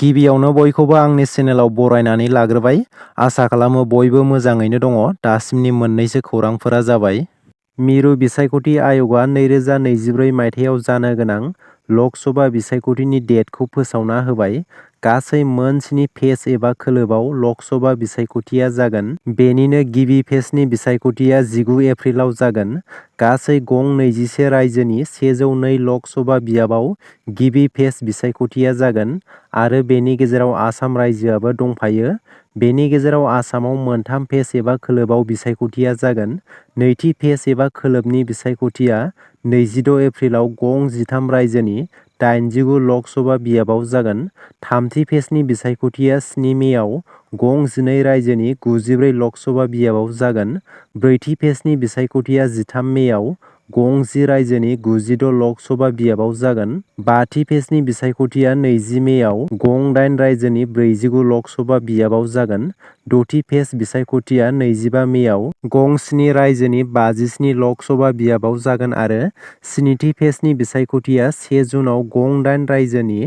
गिबियावनो बयखौबो आंनि चेनेलाव बरायनानै लाग्रोबाय। आसा खालामो बयबो मोजाङैनो दङ। दासिमनि मोननैसो खौरांफोरा जाबाय। मिरु बिसायख'थि आय'गआ 2024 मायथाइयाव जानो गोनां लक सभा बिसायख'थिनि डेटखौ फोसावना होबाय। गासै मोन 7 फेज एबा खोलोबआव लक सभा बिसायख'थिया जागोन। बेनिनो गिबि फेजनि बिसायख'थिया 19 एप्रिलाव जागोन। गासै गं 21 रायजोनि 102 लक सभा बियाबाव गिबि फेज बिसायख'थिया जागोन आरो बेनि गेजेराव आसाम रायजोआबो दंफायो। बेनि गेजेराव आसामाव मोनथाम फेज एबा खोलोबआव बिसायख'थिया जागोन। नैथि फेज एबा खोलोबनि बिसायख'थिया 26 एप्रिलाव गं 13 रायजोनि 89 लक सभा बियाबाव जागोन। थामथि फेजनि बिसायख'थिया 7 मेआव गं 12 रायजोनि 94 लक सभा बियाबाव जागोन। ब्रैथि फेजनि बिसायख'थिया 13 मेआव गं 10 रायजोनि 96 लक सभा बियाबाव जागोन। बाथि फेजनि बिसायख'थिया 20 मेआव गं 8 रायजोनि 49 लक सभा बियाबाव जागोन। द'थि फेज बिसायख'थिया 25 मेआव गं 7 रायजोनि 57 लक सभा बियाबाव जागोन आरो स्निथि फेजनि बिसायख'थिया 1 जुनआव गं 8 रायजोनि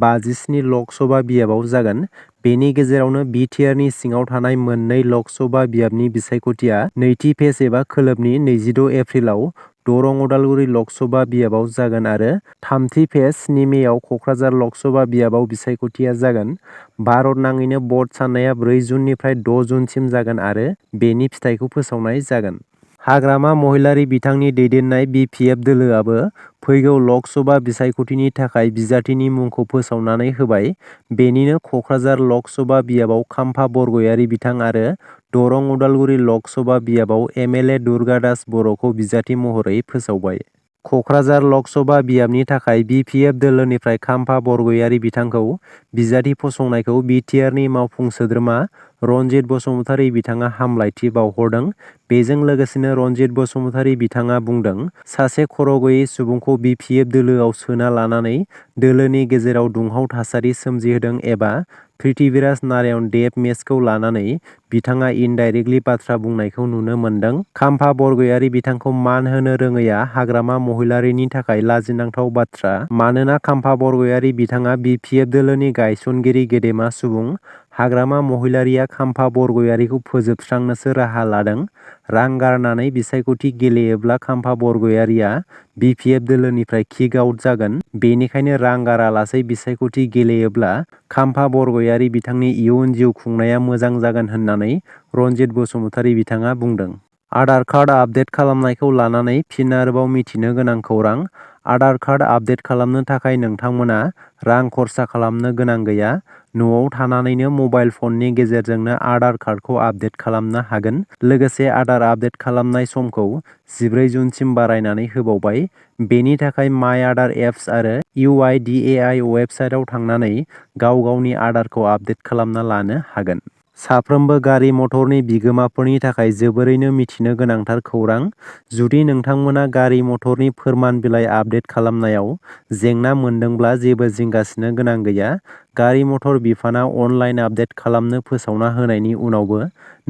57 लक सभा बियाबाव जागोन। बेनि गेजेरावनो BTRनि सिङाव थानाय मोननै लक सभा बियाबनि बिसायख'थिया नैथि फेज एबा खोलोबनि 26 एप्रिलाव दरं उदालगुरि लक सभा बियाबाव जागोन आरो थामथि फेज 7 मेआव कक्राझार लक सभा बियाबाव बिसायख'थिया जागोन। भारत नाङैनो भट साननाया 4 जुननिफ्राय 6 जुनसिम जागोन आरो बेनि फिथाइखौ फोसावनाय जागोन। हाग्रामा महिलारी बिथांनि दैदेननाय BPF दोलोआबो फैगौ लक सभा बिसायख'थिनि थाखाय बिजाथिनि मुंखौ फोसावनानै होबाय। बेनिनो कक्राझार लक सभा बियाबाव खाम्फा बरगयारी बिथां आरो दरं उदालगुरि लक सभा बियाबाव MLA दुर्गा दास बर'खौ बिजाथि महरै फोसावबाय। कक्राझार लक सभा बियाबनि थाखाय BPF दोलोनिफ्राय खाम्फा बरगयारी बिथांखौ बिजाथि फसंनायखौ BTRनि मावफुं सोद्रोमा रनजित बसुमतारी बिथाङा हामलायथि बावहरदों। बेजों लोगोसेनो रनजित बसुमतारी बिथाङा बुंदों, सासे खर' गैयै सुबुंखौ BPF दोलोआव सोना लानानै दोलोनि गेजेराव दुंहाव थासारि सोमजिहोदों एबा पृथ्वीराज नारायण देब मेचखौ लानानै बिथाङा इनडाइरेक्टलि बाथ्रा बुंनायखौ नुनो मोन्दों। खाम्फा बरगयारी बिथांखौ मान होनो रोङैया हाग्रामा महिलारीनि थाखाय लाजिनांथाव बाथ्रा। मानोना खाम्फा बरगयारी बिथाङा BPF दोलोनि गायसनगिरि गेदेमा सुबुं। हाग्रामा महिलारीया खाम्फा बरगयारीखौ फोजोबस्रांनोसो राहा लादों। रां गारनानै बिसायख'थि गेलेयोब्ला खाम्फा बरगयारीया BPF दोलोनिफ्राय किक आउट जागोन। बेनिखायनो रां गारालासै बिसायख'थि गेलेयोब्ला खाम्फा बरगयारी बिथांनि इयुन जिउ खुंनाया मोजां जागोन होननानै रनजित बसुमतारी बिथाङा बुंदों। आधार कार्ड आपडेट खालामनायखौ लानानै फिन आरोबाव मिथिनो गोनां खौरां। आधार कार्ड आपडेट खालामनो थाखाय नोंथांमोना रां खरसा खालामनो गोनां गैया। न'आव थानानैनो मबाइल फननि गेजेरजोंनो आधार कार्डखौ आपडेट खालामनो हागोन। लोगोसे आधार आपडेट खालामनाय समखौ 14 जुनसिम बारायनानै होबावबाय। बेनि थाखाय माइ आधार एप्स आरो UIDAI वेबसाइटआव थांनानै गाव गावनि आधारखौ आपडेट खालामना लानो हागोन। साफ्रोमबो गारि मटरनि बिगोमाफोरनि थाखाय जोबोरैनो मिथिनो गोनांथार खौरां। जुदि नोंथांमोना गारि मटरनि फोरमान बिलाइ आपडेट खालामनायाव जेंना मोनदोंब्ला जेबो जिंगासिनो गोनां गैया। गारि मटर बिफाना अनलाइन आपडेट खालामनो फोसावना होनायनि उनावबो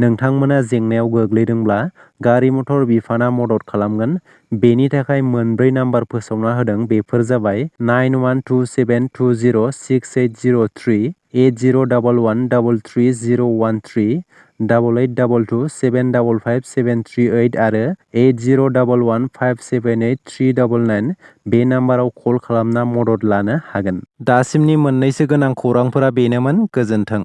नोंथांमोना जेंनायाव गोग्लैदोंब्ला गारि मटर बिफाना मदद खालामगोन। बेनि थाखाय मोनब्रै नाम्बार फोसावना होदों। बेफोर जाबाय 9127206803, 8011333013, 8822755738 आरो 8011578399। बे नाम्बाराव कल खालामना मदद लानो हागोन। दासिमनि मोननैसो गोनां खौरांफोरा बेनोमोन। गोजोन्थों।